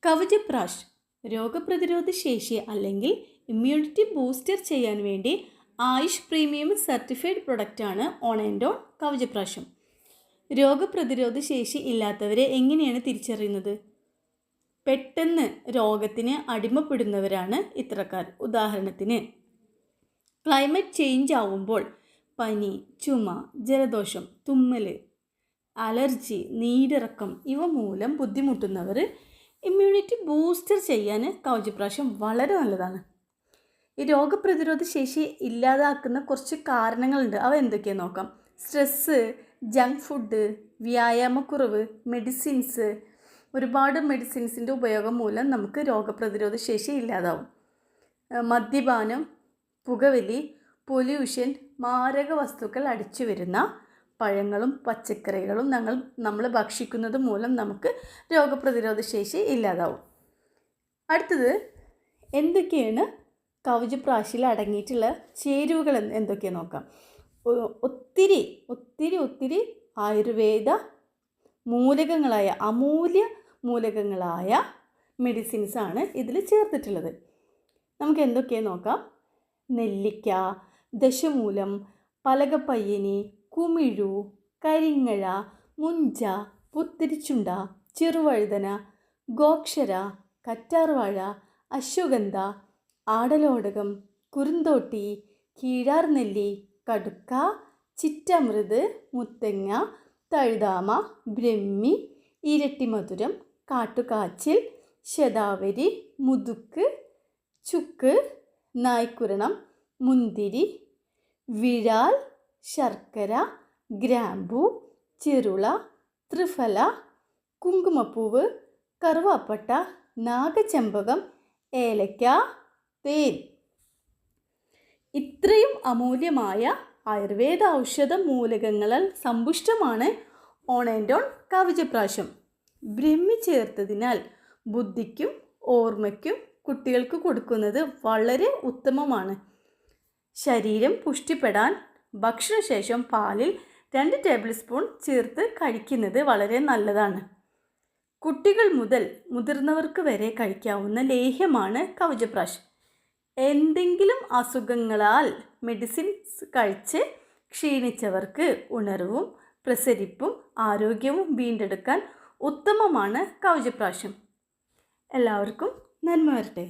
കവചപ്രാഷ് രോഗപ്രതിരോധ ശേഷി അല്ലെങ്കിൽ ഇമ്മ്യൂണിറ്റി ബൂസ്റ്റർ ചെയ്യാൻ വേണ്ടി ആയുഷ് പ്രീമിയം സർട്ടിഫൈഡ് പ്രൊഡക്റ്റാണ് ഓണൻഡോൺ കവചപ്രാഷം. രോഗപ്രതിരോധ ശേഷി ഇല്ലാത്തവരെ എങ്ങനെയാണ് തിരിച്ചറിയുന്നത്? പെട്ടെന്ന് രോഗത്തിന് അടിമപ്പെടുന്നവരാണ് ഇത്തരക്കാർ. ഉദാഹരണത്തിന്, ക്ലൈമറ്റ് ചേഞ്ച് ആവുമ്പോൾ പനി, ചുമ, ജലദോഷം, തുമ്മൽ, അലർജി, നീരിറക്കം ഇവ മൂലം ബുദ്ധിമുട്ടുന്നവർ ഇമ്മ്യൂണിറ്റി ബൂസ്റ്റർ ചെയ്യാൻ കവചപ്രാഷം വളരെ നല്ലതാണ്. ഈ രോഗപ്രതിരോധ ശേഷി ഇല്ലാതാക്കുന്ന കുറച്ച് കാരണങ്ങളുണ്ട്. അവ എന്തൊക്കെയാണെന്ന് നോക്കാം. സ്ട്രെസ്സ്, ജങ്ക് ഫുഡ്, വ്യായാമക്കുറവ്, മെഡിസിൻസ്. ഒരുപാട് മെഡിസിൻസിൻ്റെ ഉപയോഗം മൂലം നമുക്ക് രോഗപ്രതിരോധ ശേഷി ഇല്ലാതാവും. മദ്യപാനം, പുകവലി, പൊല്യൂഷൻ, മാരക വസ്തുക്കൾ അടിച്ചു വരുന്ന പഴങ്ങളും പച്ചക്കറികളും നമ്മൾ ഭക്ഷിക്കുന്നത് മൂലം നമുക്ക് രോഗപ്രതിരോധ ശേഷി ഇല്ലാതാവും. അടുത്തത്, എന്തൊക്കെയാണ് കവചപ്രാശിയിൽ അടങ്ങിയിട്ടുള്ള ചേരുവകൾ എന്തൊക്കെയാണെന്ന് നോക്കാം. ഒത്തിരി ആയുർവേദ മൂലകങ്ങളായ, അമൂല്യ മൂലകങ്ങളായ മെഡിസിൻസാണ് ഇതിൽ ചേർത്തിട്ടുള്ളത്. നമുക്ക് എന്തൊക്കെയാണെന്ന് നോക്കാം. നെല്ലിക്ക, ദശമൂലം, പലകപ്പയ്യനി, കുമിഴു, കരിങ്ങഴ, മുഞ്ച, പുത്തിരിച്ചുണ്ട, ചെറുവഴുതന, ഗോക്ഷര, കറ്റാർവാഴ, അശ്വഗന്ധ, ആടലോടകം, കുറുന്തോട്ടി, കീഴാർനെല്ലി, കടുക്ക, ചിറ്റമൃത്, മുത്തങ്ങ, തഴുതാമ, ബ്രഹ്മി, ഇരട്ടിമധുരം, കാട്ടുകാച്ചിൽ, ശതാവരി, മുതുക്ക്, ചുക്ക്, നായ്ക്കുരണം, മുന്തിരി, വിഴാൽ, ശർക്കര, ഗ്രാമ്പൂ, ചെറുള, ത്രിഫല, കുങ്കുമപ്പൂവ്, കറുവാപ്പട്ട, നാഗചമ്പകം, ഏലക്ക, തേൻ. ഇത്രയും അമൂല്യമായ ആയുർവേദ ഔഷധ മൂലകങ്ങളാൽ സമ്പുഷ്ടമാണ് ഓണൻഡോൺ കവചപ്രാശം. ബ്രഹ്മി ചേർത്തതിനാൽ ബുദ്ധിക്കും ഓർമ്മയ്ക്കും കുട്ടികൾക്ക് കൊടുക്കുന്നത് വളരെ ഉത്തമമാണ്. ശരീരം പുഷ്ടിപ്പെടാൻ ഭക്ഷണശേഷം പാലിൽ 2 ടേബിൾ സ്പൂൺ ചേർത്ത് കഴിക്കുന്നത് വളരെ നല്ലതാണ്. കുട്ടികൾ മുതൽ മുതിർന്നവർക്ക് വരെ കഴിക്കാവുന്ന ലേഹ്യമാണ് കവചപ്രാഷ്. എന്തെങ്കിലും അസുഖങ്ങളാൽ മെഡിസിൻസ് കഴിച്ച് ക്ഷീണിച്ചവർക്ക് ഉണർവും പ്രസരിപ്പും ആരോഗ്യവും വീണ്ടെടുക്കാൻ ഉത്തമമാണ് കവചപ്രാശം. എല്ലാവർക്കും നന്മ വരട്ടെ.